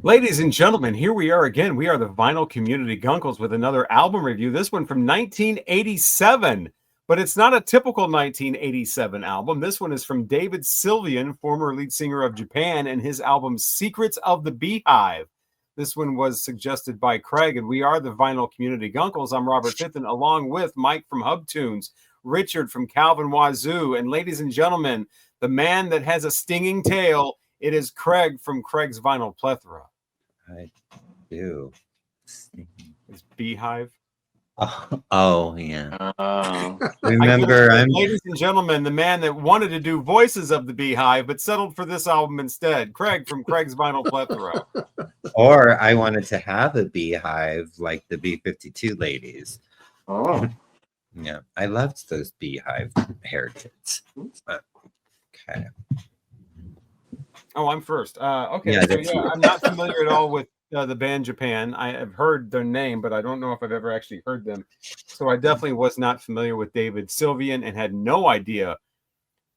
Ladies and gentlemen, here we are again. We are the Vinyl Community Guncles with another album review. This one from 1987, but it's not a typical 1987 album. This one is from David Sylvian, former lead singer of Japan, and his album Secrets of the Beehive. This one was suggested by Craig, and we are the Vinyl Community Guncles. I'm Robert Fitton, along with Mike from Hubtunes, Richard from Calvin Wazoo, and ladies and gentlemen, the man that has a stinging tail, it is Craig from Craig's Vinyl Plethora. I do. It's Beehive. Oh yeah. Remember, ladies and gentlemen, the man that wanted to do voices of the Beehive but settled for this album instead, Craig from Craig's Vinyl Plethora. Or I wanted to have a beehive like the B-52 ladies. Oh. Yeah, I loved those Beehive haircuts. Okay. Oh, I'm first. Okay, Yeah, I'm not familiar at all with the band Japan. I have heard their name, but I don't know if I've ever actually heard them. So I definitely was not familiar with David Sylvian and had no idea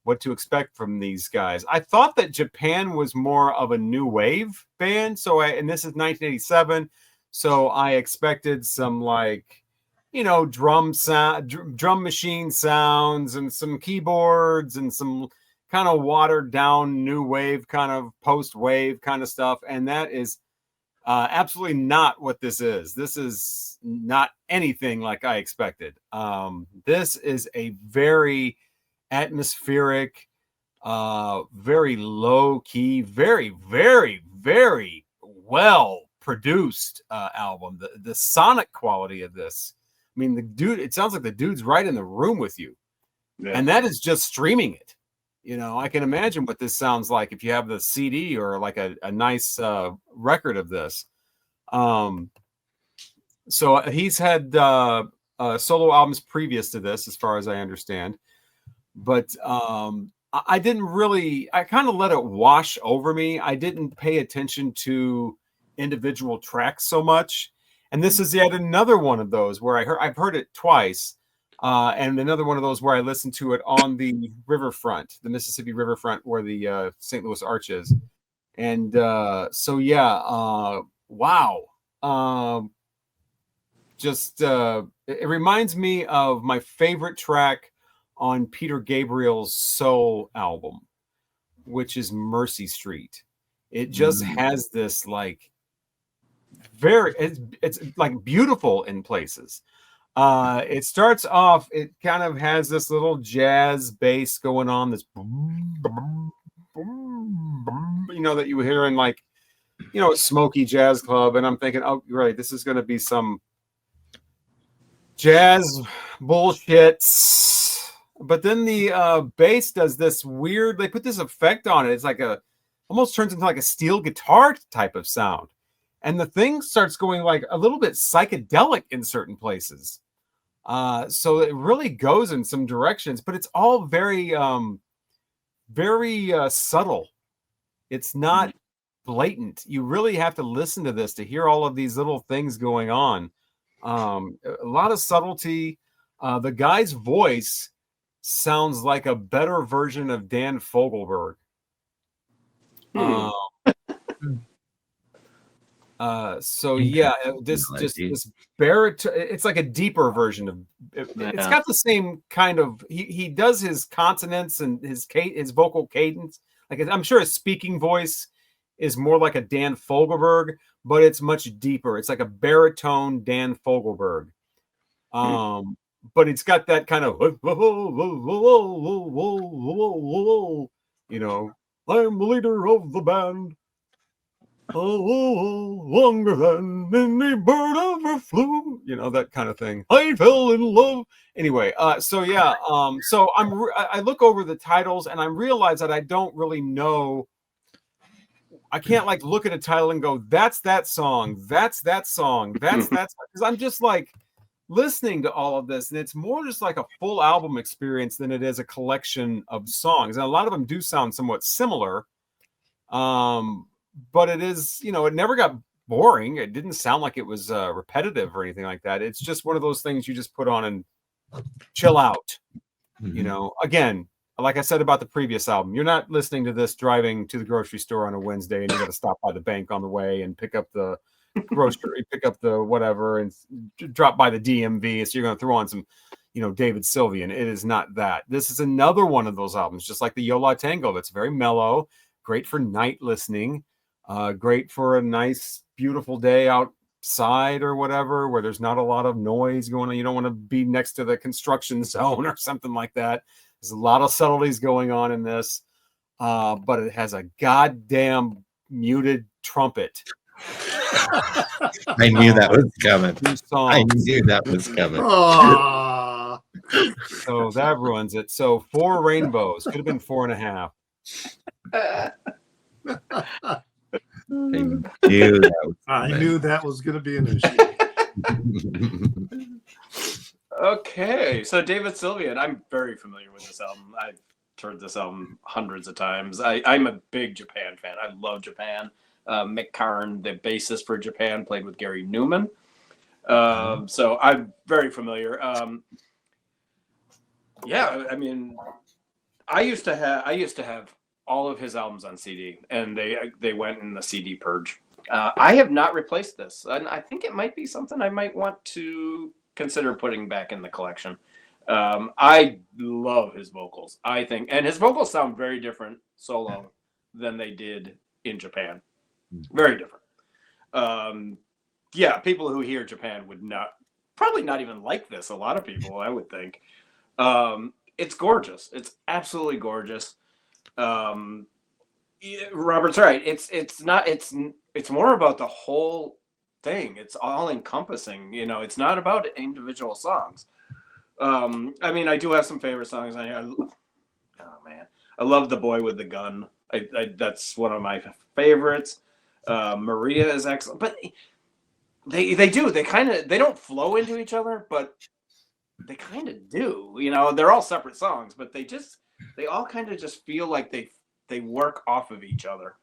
what to expect from these guys. I thought that Japan was more of a new wave band. And this is 1987. So I expected some drum machine sounds and some keyboards and some kind of watered down new wave, kind of post wave kind of stuff. And that is absolutely not what this is. This is not anything like I expected. This is a very atmospheric, very low key, very, very, very well produced album. The sonic quality of this. I mean, it sounds like the dude's right in the room with you. Yeah. And that is just streaming it. You know, I can imagine what this sounds like if you have the CD or like a nice record of this. So he's had solo albums previous to this, as far as I understand. But I kind of let it wash over me. I didn't pay attention to individual tracks so much. And this is yet another one of those where I've heard it twice. And another one of those where I listened to it on the riverfront, the Mississippi riverfront, where the St. Louis Arch is. And wow. It reminds me of my favorite track on Peter Gabriel's soul album, which is Mercy Street. It just has this it's like beautiful in places. It starts off, it kind of has this little jazz bass going on, this boom, boom, boom, boom, that you hear in a smoky jazz club. And I'm thinking, oh, right, this is going to be some jazz bullshit. But then the bass does this weird, they put this effect on it. It's almost turns into like a steel guitar type of sound. And the thing starts going a little bit psychedelic in certain places. So it really goes in some directions, but it's all very, very subtle. It's not blatant. You really have to listen to this to hear all of these little things going on. A lot of subtlety. The guy's voice sounds like a better version of Dan Fogelberg. So yeah, this baritone, it's like a deeper version of it. It's got the same kind of, he does his consonants and his vocal cadence. I'm sure his speaking voice is more like a Dan Fogelberg, but it's much deeper. It's like a baritone Dan Fogelberg. But it's got that kind of, I'm the leader of the band. Longer than any bird ever flew, that kind of thing. I fell in love. Anyway, so I look over the titles and I realize that I don't really know. I can't look at a title and go, that's that song, that's that song, that's because I'm just listening to all of this, and it's more just like a full album experience than it is a collection of songs. And a lot of them do sound somewhat similar. But it is, it never got boring. It didn't sound like it was repetitive or anything like that. It's just one of those things you just put on and chill out. Again, like I said about the previous album, you're not listening to this driving to the grocery store on a Wednesday and you got to stop by the bank on the way and pick up the grocery, pick up the whatever, and drop by the DMV. So you're going to throw on some, David Sylvian. It is not that. This is another one of those albums, just like the Yo La Tango, that's very mellow, great for night listening, great for a nice, beautiful day outside or whatever, where there's not a lot of noise going on. You don't want to be next to the construction zone or something like that. There's a lot of subtleties going on in this, but it has a goddamn muted trumpet. I knew that was coming. I knew that was coming. So that ruins it. So 4 rainbows. Could have been 4.5. I knew that was going to be an issue. Okay, so David Sylvian, I'm very familiar with this album. I've heard this album hundreds of times. I'm a big Japan fan. I love Japan. Mick Karn, the bassist for Japan, played with Gary Newman. So I'm very familiar. Yeah, I mean, I used to have all of his albums on CD, and they went in the CD purge. I have not replaced this, and I think it might be something I might want to consider putting back in the collection. I love his vocals, I think, and his vocals sound very different solo than they did in Japan. Very different. Yeah, people who hear Japan would probably not even like this. A lot of people, I would think. It's gorgeous. It's absolutely gorgeous. Robert's right. It's more about the whole thing. It's all encompassing. It's not about individual songs. I mean, I do have some favorite songs on here. Oh man, I love "The Boy with the Gun." That's one of my favorites. Maria is excellent, but they don't flow into each other, but they kind of do. They're all separate songs, but they all kind of just feel like they work off of each other.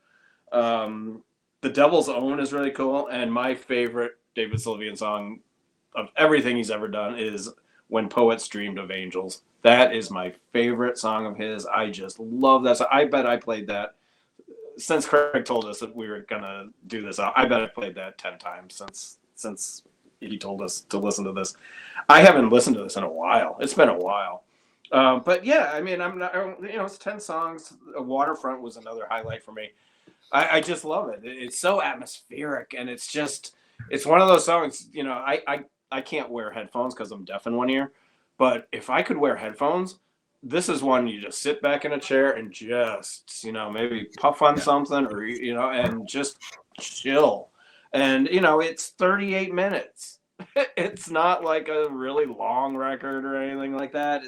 The Devil's Own is really cool, and my favorite David Sylvian song of everything he's ever done is When Poets Dreamed of Angels. That is my favorite song of his. I just love that song. I bet I played that since Craig told us that we were gonna do this. I bet I played that 10 times since he told us to listen to this. I haven't listened to this in a while. It's been a while. But yeah, I mean, it's 10 songs. Waterfront was another highlight for me. I just love it. It's so atmospheric, and it's one of those songs, I can't wear headphones because I'm deaf in one ear, but if I could wear headphones, this is one you just sit back in a chair and just, maybe puff on something or, and just chill. And, it's 38 minutes. It's not like a really long record or anything like that.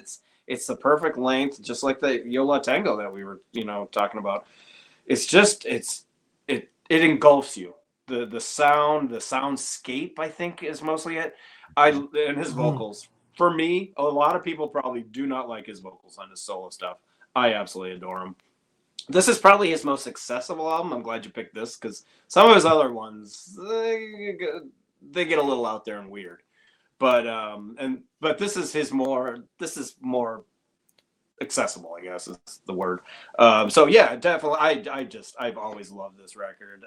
It's the perfect length, just like the Yo La Tango that we were, talking about. It's just, it engulfs you. The soundscape, I think, is mostly it. And his vocals. For me, a lot of people probably do not like his vocals on his solo stuff. I absolutely adore him. This is probably his most accessible album. I'm glad you picked this because some of his other ones, they get a little out there and weird. But this is more accessible, I guess is the word. So yeah, definitely. I've always loved this record.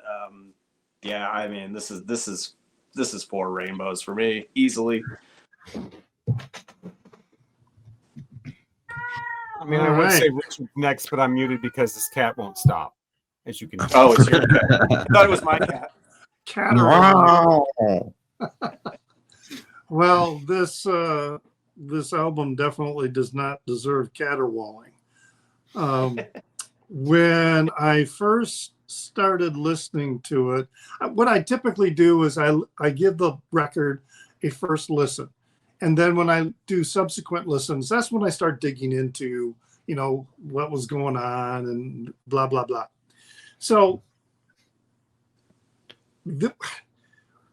Yeah, I mean, this is 4 rainbows for me easily. I mean, I would say Richard next, but I'm muted because this cat won't stop, as you can tell. Oh, it's your cat. I thought it was my cat. Wow. Well, this album definitely does not deserve caterwauling. When I first started listening to it, what I typically do is I give the record a first listen. And then when I do subsequent listens, that's when I start digging into, what was going on and blah, blah, blah. So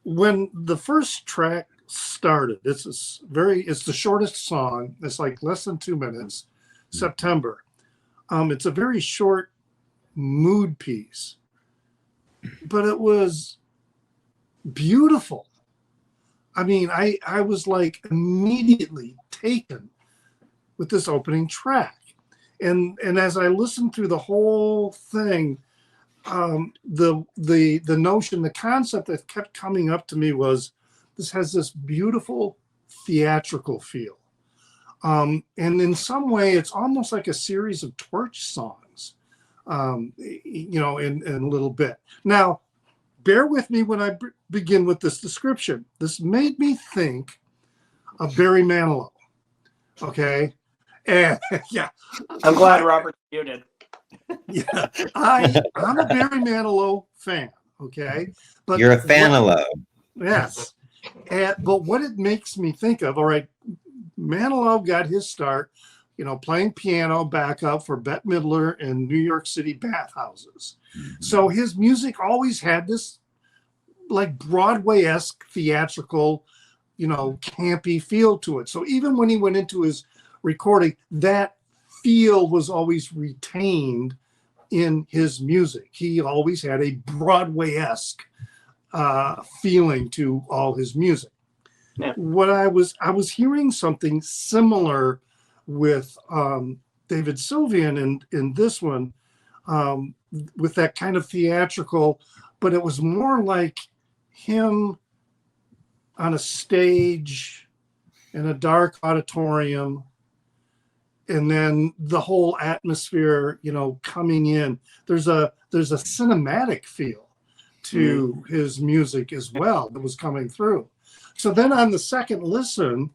when the first track started, it's the shortest song. It's like less than 2 minutes, September. It's a very short mood piece, but it was beautiful. I mean, I was like immediately taken with this opening track. And as I listened through the whole thing, the notion, the concept that kept coming up to me was this has this beautiful theatrical feel. And in some way, it's almost like a series of Torch songs, you know, in a little bit. Now, bear with me when I begin with this description. This made me think of Barry Manilow. Okay. And yeah. I'm glad Robert muted. Yeah. I'm a Barry Manilow fan. Okay. But You're a fan of love. yes. But what it makes me think of, all right, Manilow got his start, you know, playing piano backup for Bette Midler in New York City bathhouses. So his music always had this like Broadway-esque theatrical, you know, campy feel to it. So even when he went into his recording, that feel was always retained in his music. He always had a Broadway-esque feeling to all his music. Yeah. What I was hearing something similar with David Sylvian in this one, with that kind of theatrical, but it was more like him on a stage in a dark auditorium, and then the whole atmosphere, you know, coming in. There's a cinematic feel to his music as well that was coming through. So then on the second listen,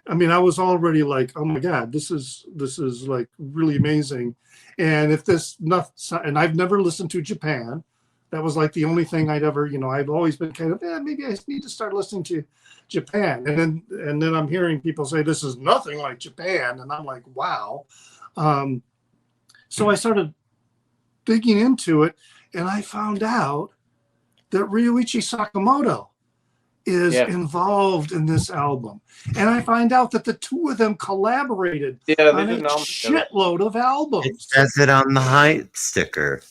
I mean, I was already like, oh my God, this is like really amazing. And if this not, and I've never listened to Japan. That was like the only thing I'd ever, you know, I've always been kind of, maybe I need to start listening to Japan. And then I'm hearing people say this is nothing like Japan. And I'm like, wow. So I started digging into it, and I found out that Ryuichi Sakamoto is involved in this album. And I find out that the two of them collaborated on a shitload of albums. It says it on the hype sticker.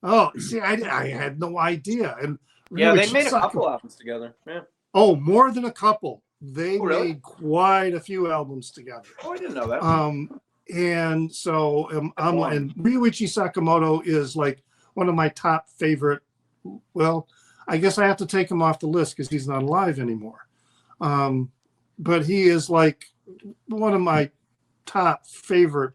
Oh, see, I had no idea. And yeah, they made a couple albums together. Yeah. Oh, more than a couple. They really? made quite a few albums together. Oh, I didn't know that. And so and Ryuichi Sakamoto is like one of my top favorite. Well, I guess I have to take him off the list because he's not alive anymore. But he is like one of my top favorite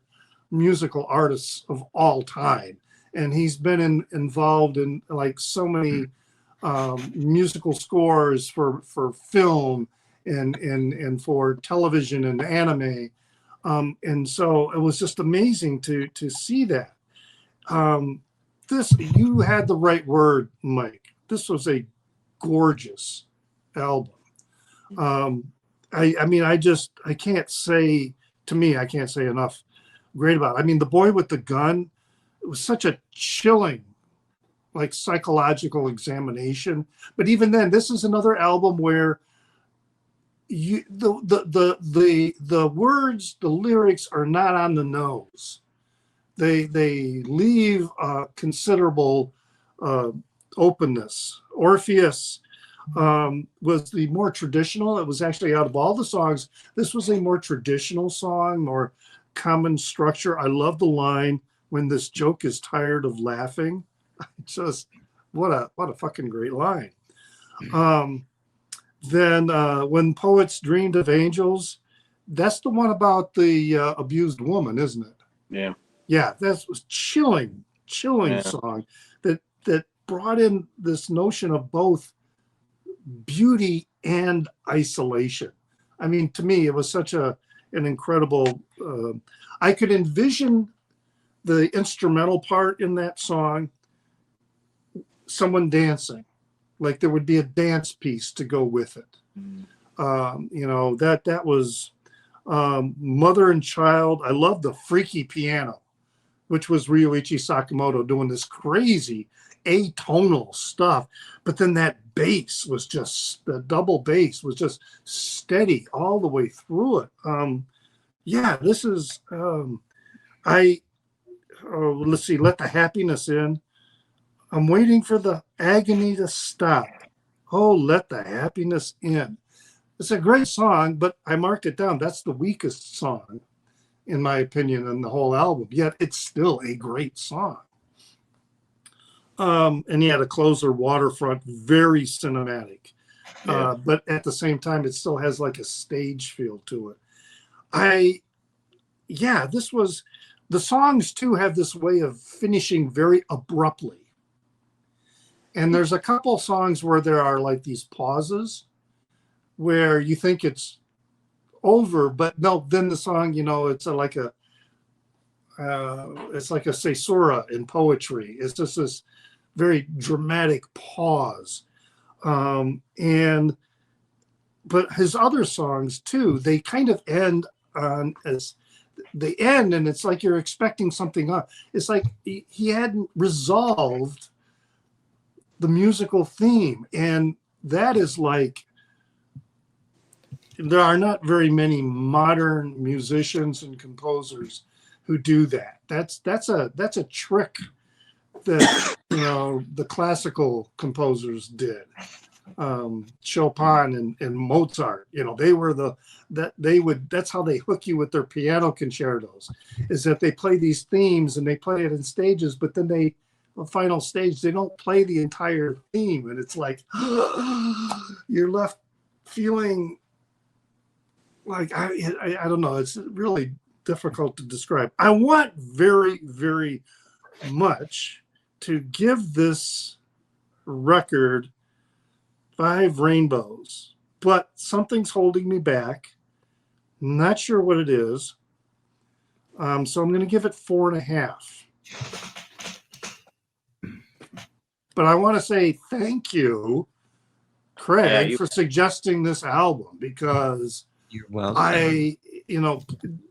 musical artists of all time. And he's been involved in like so many musical scores for film and for television and anime. And so it was just amazing to see that. You had the right word, Mike. This was a gorgeous album. I mean, I can't say enough great about it. I mean, The Boy with the Gun, it was such a chilling, like, psychological examination. But even then, this is another album where the words, the lyrics are not on the nose. They leave considerable openness. Orpheus was the more traditional. It was actually, out of all the songs, this was a more traditional song, more common structure. I love the line, "When this joke is tired of laughing." Just what a fucking great line. Then When Poets Dreamed of Angels, that's the one about the abused woman, isn't it? Yeah. Yeah, that was chilling song that brought in this notion of both beauty and isolation. I mean, to me, it was such an incredible. I could envision the instrumental part in that song, someone dancing, like there would be a dance piece to go with it. You know, that was Mother and Child. I love the freaky piano, which was Ryuichi Sakamoto doing this crazy atonal stuff. But then that bass was just, the double bass was just steady all the way through it. Yeah, this is, let's see, Let the Happiness In. I'm waiting for the agony to stop. Oh, let the happiness in. It's a great song, but I marked it down. That's the weakest song. in my opinion, in the whole album. Yet it's still a great song. And he had a closer, Waterfront, very cinematic. Yeah. But at the same time, it still has like a stage feel to it. This was, the songs too have this way of finishing very abruptly. And there's a couple songs where there are like these pauses where you think it's over, but no, then the song, it's like a caesura in poetry. It's just this very dramatic pause. But his other songs too, they kind of end on as they end, and it's like you're expecting something on. It's like he hadn't resolved the musical theme, and that is like, there are not very many modern musicians and composers who do that. That's a trick that the classical composers did. Chopin and Mozart, they were that's how they hook you with their piano concertos, is that they play these themes and they play it in stages, but then the final stage, they don't play the entire theme, and it's like you're left feeling like I don't know. It's really difficult to describe. I want very, very much to give this record 5 rainbows, but something's holding me back. Not sure what it is. So I'm going to give it 4.5. But I want to say thank you, Craig, for suggesting this album, because you're welcome.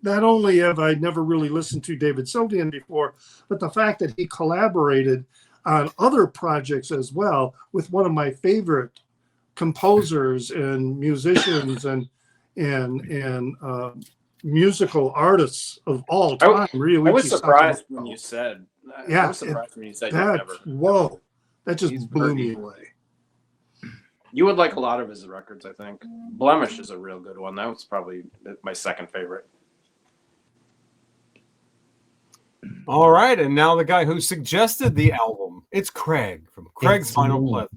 Not only have I never really listened to David Sylvian before, but the fact that he collaborated on other projects as well with one of my favorite composers and musicians and musical artists of all time. I was surprised when you said. I was surprised when you said you've never. Whoa, that just blew me away. You would like a lot of his records, I think. Blemish is a real good one. That was probably my second favorite. All right, and now the guy who suggested the album. It's Craig from Craig's Vinyl Pleasure.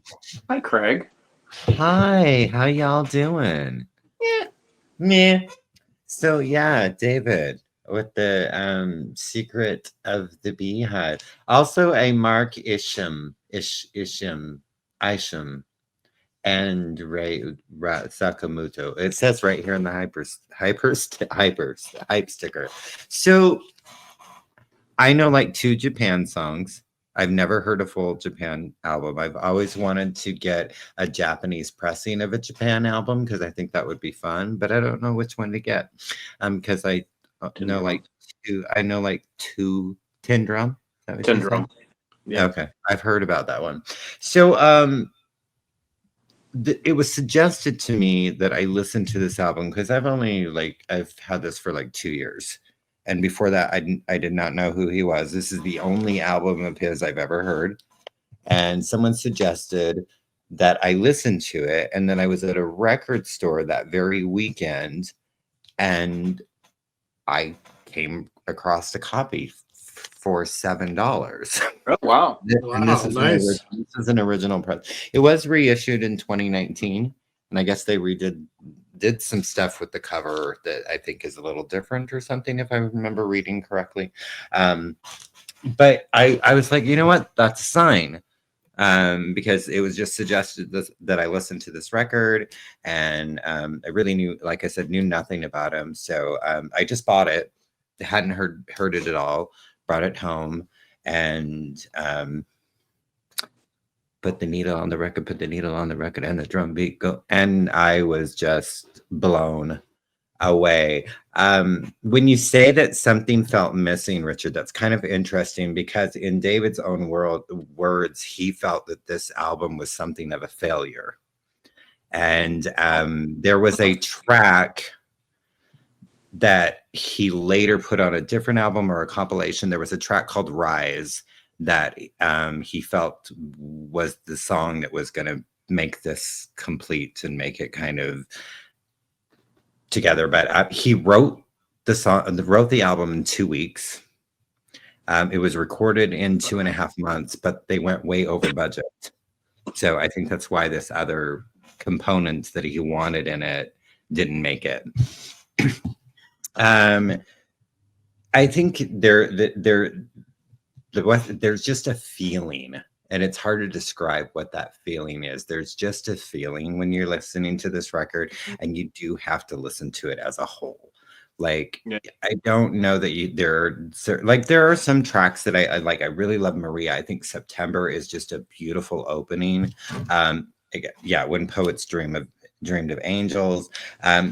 Hi, Craig. Hi, how y'all doing? Yeah, meh. So yeah, David with the Secret of the Beehive. Also a Mark Isham, and Ray Sakamoto. It says right here in the hype sticker. So I know like 2 Japan songs. I've never heard a full Japan album. I've always wanted to get a Japanese pressing of a Japan album because I think that would be fun, but I don't know which one to get. Because I know like 2. I know like 2 Tin Drum. Tin Drum. Yeah. Okay, I've heard about that one. So it was suggested to me that I listen to this album because I've had this for like 2 years. And before that, I did not know who he was. This is the only album of his I've ever heard. And someone suggested that I listen to it. And then I was at a record store that very weekend, and I came across a copy for $7. Oh, wow. And this is an original press. It was reissued in 2019. And I guess they did some stuff with the cover that I think is a little different or something, if I remember reading correctly. But I was like, you know what? That's a sign. Because it was just suggested that I listen to this record, and I really knew nothing about him. So I just bought it. Hadn't heard it at all. Brought it home and put the needle on the record, and the drum beat go, and I was just blown away. When you say that something felt missing, Richard, that's kind of interesting, because in David's own words, he felt that this album was something of a failure. And there was a track that he later put on a different album or a compilation. There was a track called Rise that he felt was the song that was going to make this complete and make it kind of together. But he wrote wrote the album in 2 weeks. It was recorded in 2.5 months, but they went way over budget. So I think that's why this other components that he wanted in it didn't make it. I think there's just a feeling, and it's hard to describe what that feeling is. There's just a feeling when you're listening to this record, and you do have to listen to it as a whole. Like, I don't know that there are some tracks that I like. I really love Maria. I think September is just a beautiful opening. When Poets Dreamed of Angels.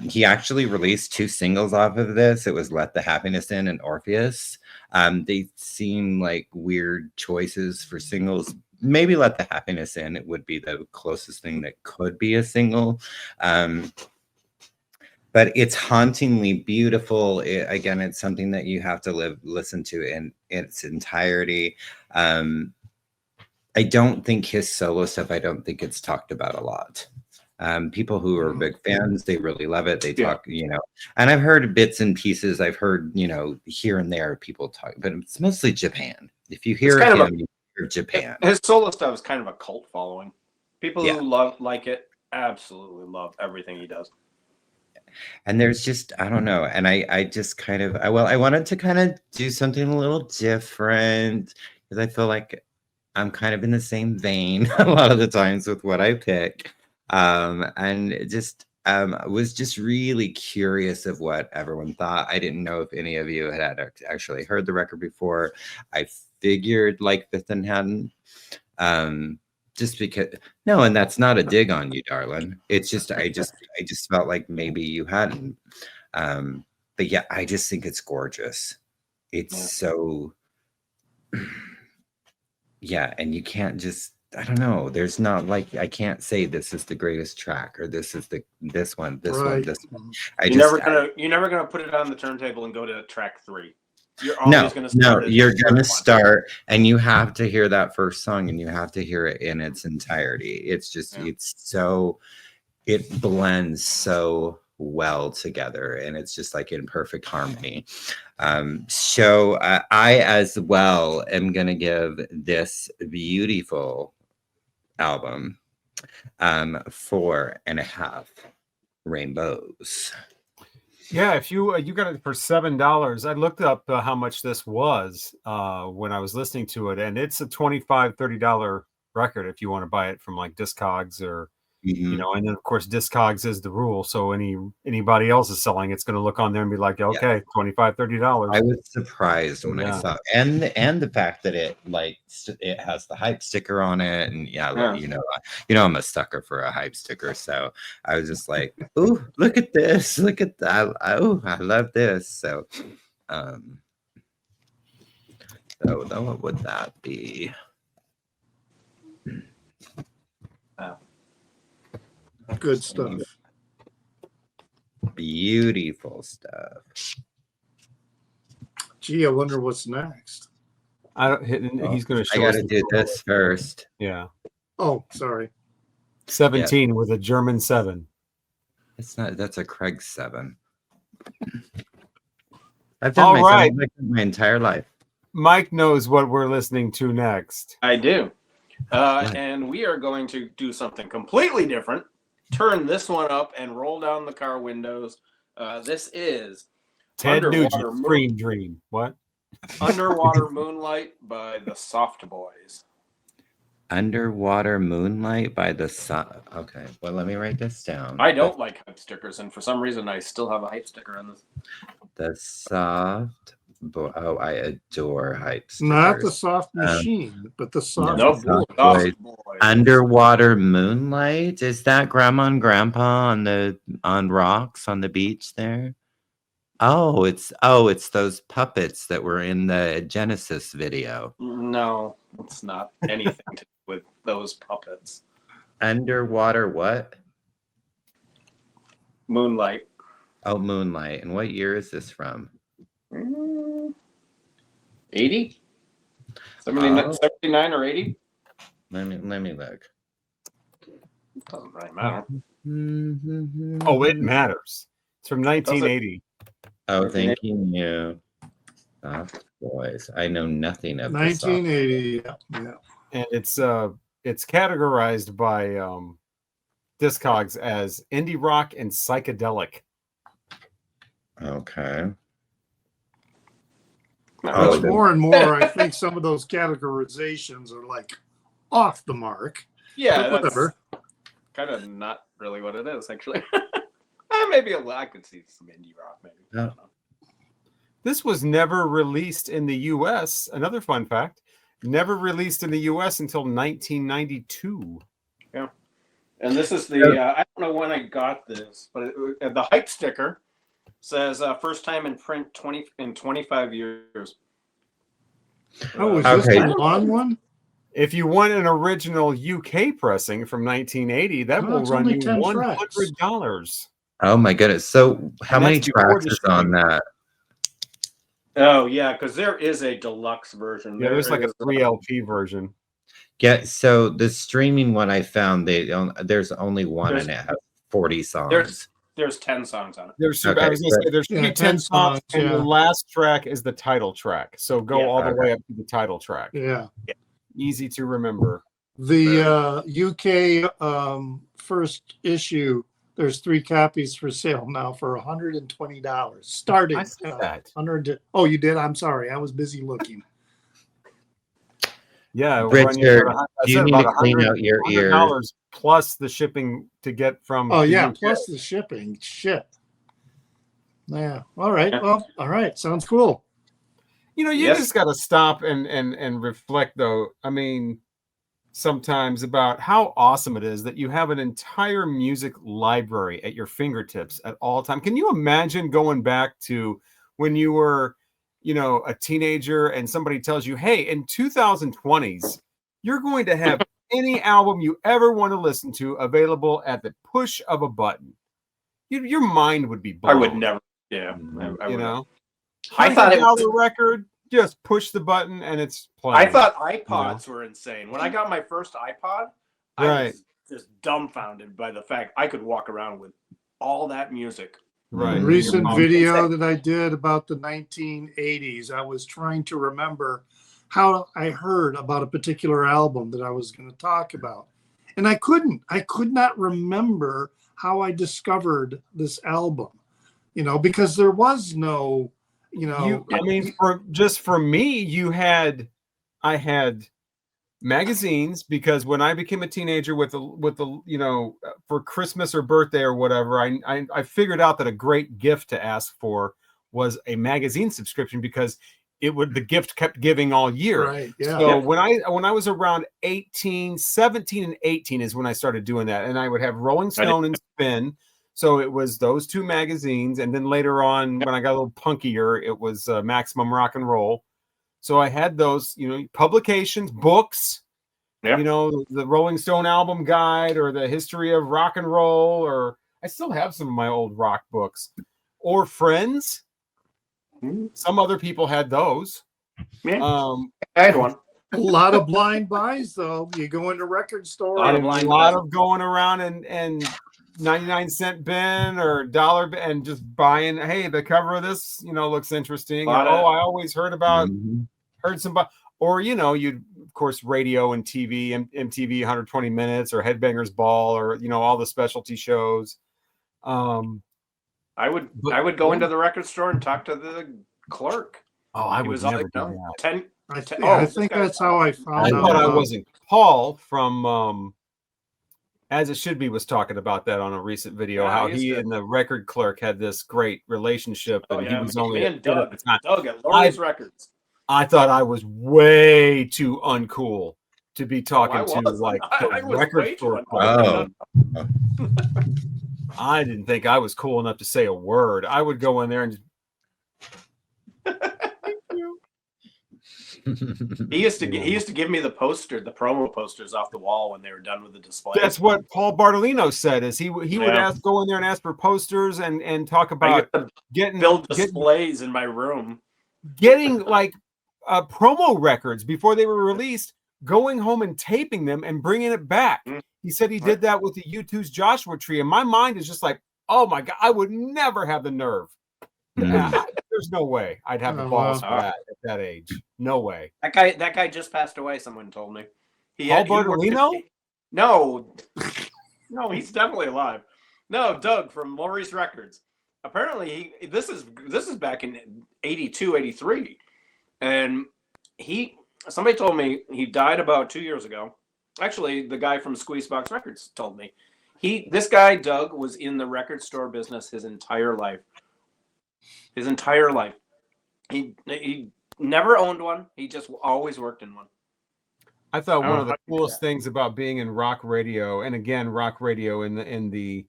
He actually released 2 singles off of this. It was Let the Happiness In and Orpheus. They seem like weird choices for singles. Maybe Let the Happiness In, it would be the closest thing that could be a single. But it's hauntingly beautiful. Again, it's something that you have to listen to in its entirety. I don't think his solo stuff, I don't think it's talked about a lot. People who are big fans, they really love it. They talk, and I've heard bits and pieces. I've heard, here and there people talk, but it's mostly Japan. If you hear him, you hear Japan. His solo stuff is kind of a cult following. People who like it absolutely love everything he does. And there's just, I don't know. And I just kind of, I wanted to kind of do something a little different because I feel like I'm kind of in the same vein a lot of the times with what I pick. And it just was just really curious of what everyone thought. I didn't know if any of you had actually heard the record before. I figured like Fifth and hadn't. Just because and that's not a dig on you, darling. It's just I just felt like maybe you hadn't. But yeah, I just think it's gorgeous. It's so and you can't just, I don't know. There's not like, I can't say this is the greatest track or this is this one. You're never gonna put it on the turntable and go to track 3. You're always going to start. You're going to start, and you have to hear that first song, and you have to hear it in its entirety. It's just, it blends so well together, and it's just like in perfect harmony. So I as well am going to give this beautiful album 4.5 rainbows. Yeah, if you got it for $7, I looked up how much this was when I was listening to it, and it's a $25-$30 record if you want to buy it from like Discogs or and then of course Discogs is the rule. So anybody else is selling, it's going to look on there and be like, okay, $25-$30. I was surprised when I saw and the fact that it it has the hype sticker on it, and I'm a sucker for a hype sticker, so I was just like, ooh, look at this, look at that, I love this. So what would that be? Good stuff. Beautiful stuff. Gee, I wonder what's next. He's going to show I got to do this first. Yeah. Oh, sorry. 17 with a German 7. It's not. That's a Craig 7. I've done my entire life. Mike knows what we're listening to next. I do. And we are going to do something completely different. Turn this one up and roll down the car windows. This is Ted Nugent, Scream Dream. What? Underwater Moonlight by the Soft Boys. Underwater Moonlight by the Okay, well, let me write this down. I don't like hype stickers, and for some reason, I still have a hype sticker on this. The Soft Boy. Oh, I adore hype stickers. Not the Soft Machine, but the Soft Boy. Underwater Moonlight. Is that Grandma and Grandpa on rocks on the beach there? Oh, it's those puppets that were in the Genesis video. No, it's not anything to do with those puppets. Underwater what? Moonlight. Oh, Moonlight. And what year is this from? 80? 79 or 80? Let me look. It doesn't really matter. Oh, it matters. It's from 1980. Oh, thanking you. Soft Boys. I know nothing of this. 1980. Yeah. And it's categorized by Discogs as indie rock and psychedelic. Okay. Which more and more, I think some of those categorizations are like off the mark. Yeah, But whatever. Kind of not really what it is, actually. Maybe I could see some indie rock, maybe. I don't know. This was never released in the U.S. Another fun fact, never released in the U.S. until 1992. Yeah. And this is the, I don't know when I got this, but the hype sticker says first time in print 25 years. Oh, is this the long one? If you want an original UK pressing from 1980, that will run you $100. Oh my goodness! So how many tracks is on that? Oh yeah, because there is a deluxe version. Yeah, there's like a 3 LP version. Yeah, so the streaming one I found, there's only one and it has 40 songs. There's 10 songs on it. There's I was gonna say there's 10 songs, and the last track is the title track. So go all the way up to the title track. Yeah. Easy to remember. The UK first issue, there's 3 copies for sale now for $120. Starting at 100. Oh, you did? I'm sorry. I was busy looking. Yeah, Richard, you need to clean out your ears. Plus the shipping to get from. Oh yeah, plus the shipping. Shit. Yeah. All right. Well, all right. Sounds cool. You know, you just got to stop and reflect, though. I mean, sometimes about how awesome it is that you have an entire music library at your fingertips at all time. Can you imagine going back to when you were, you know, a teenager and somebody tells you, hey, in 2020s, you're going to have any album you ever want to listen to available at the push of a button? Your mind would be blown. I would never. Yeah. You know? I thought it was a record. Just push the button and it's playing. I thought iPods were insane. When I got my first iPod, I was just dumbfounded by the fact I could walk around with all that music. Right. Recent video that I did about the 1980s, I was trying to remember how I heard about a particular album that I was going to talk about. And I could not remember how I discovered this album, you know, because there was no, you know, I mean, for me, I had magazines, because when I became a teenager with the you know, for Christmas or birthday or whatever, I figured out that a great gift to ask for was a magazine subscription, because the gift kept giving all year. Right. Yeah. So when I was around 17 and 18 is when I started doing that, and I would have Rolling Stone and Spin. So it was those 2 magazines, and then later on, when I got a little punkier, it was Maximum Rock and Roll. So I had those, you know, publications, books, you know, the Rolling Stone album guide or the history of rock and roll, or I still have some of my old rock books, or Friends. Some other people had those. Yeah. I had one. A lot of blind buys, though. You go into record store. A lot of going around and 99-cent bin or $1 bin and just buying, hey, the cover of this, you know, looks interesting. I always heard somebody, or, you know, you'd, of course, radio and TV, MTV 120 Minutes or Headbangers Ball, or, you know, all the specialty shows. I would go into the record store and talk to the clerk. Oh, I was never do that. I think that's how I found out. I thought I wasn't. Paul from As It Should Be was talking about that on a recent video, how he and the record clerk had this great relationship, and he was only at the time. Doug at Laurie's Records. I thought I was way too uncool to be talking to like the record store. I didn't think I was cool enough to say a word. I would go in there and He used to give me the promo posters off the wall when they were done with the display. That's what Paul Bartolino said. Is he would go in there and ask for posters and talk about build displays in my room, getting like promo records before they were released, going home and taping them and bringing it back. He said he did that with the U2's Joshua Tree, and my mind is just like, oh my God, I would never have the nerve There's no way I'd have the Oh, balls wow. for that at that age. No way. That guy just passed away. Someone told me. Paul He worked Bartolino? No, no, he's definitely alive. No, Doug from Lori's Records. Apparently, this is back in 82, 83. And somebody told me he died about 2 years ago. Actually, the guy from Squeezebox Records told me. This guy, Doug, was in the record store business his entire life. His entire life. He never owned one. He just always worked in one. I thought one of the coolest things about being in rock radio, and again, rock radio in the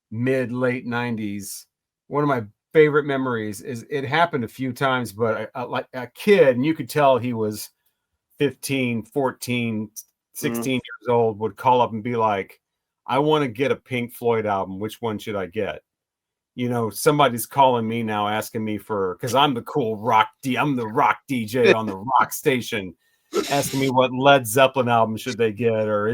mid-late 90s, one of my favorite memories is it happened a few times, but like a kid, and you could tell he was 15, 14, 16 years old, would call up and be like, I want to get a Pink Floyd album. Which one should I get? You know, somebody's calling me now asking me because I'm the cool I'm the rock DJ on the rock station, asking me what Led Zeppelin album should they get, or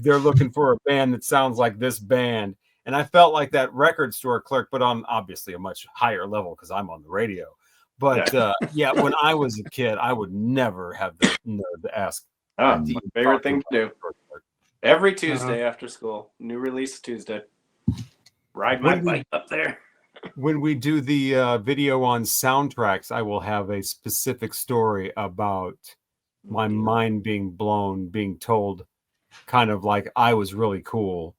they're looking for a band that sounds like this band. And I felt like that record store clerk, but on obviously a much higher level because I'm on the radio. But when I was a kid, I would never have the nerve to ask. My favorite thing to do. Every Tuesday after school, new release Tuesday. Ride my bike up there. When we do the video on soundtracks, I will have a specific story about my mind being blown, being told kind of like I was really cool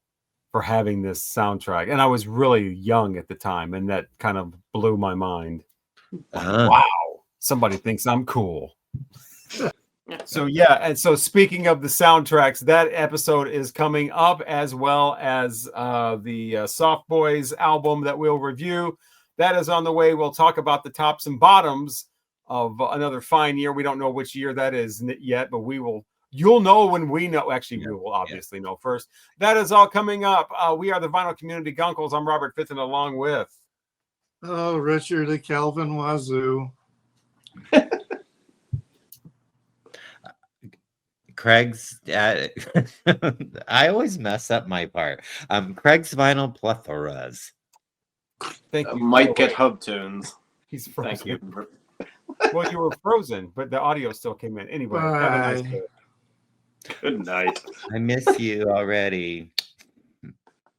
for having this soundtrack. And I was really young at the time, and that kind of blew my mind. Wow, somebody thinks I'm cool. So and so speaking of the soundtracks, that episode is coming up, as well as the Soft Boys album that we'll review. That is on the way. We'll talk about the tops and bottoms of another fine year. We don't know which year that is yet, but you'll know when we know. Actually, we will obviously know first. That is all coming up. We are the Vinyl Community Guncles. I'm Robert Fitton, along with Richard the Calvin Wazoo. Craig's I always mess up my part. Craig's Vinyl Plethoras. Thank you. Might get hub tunes. He's frozen. Thank you. Well, you were frozen, but the audio still came in. Anyway, have a nice day. Good night. I miss you already.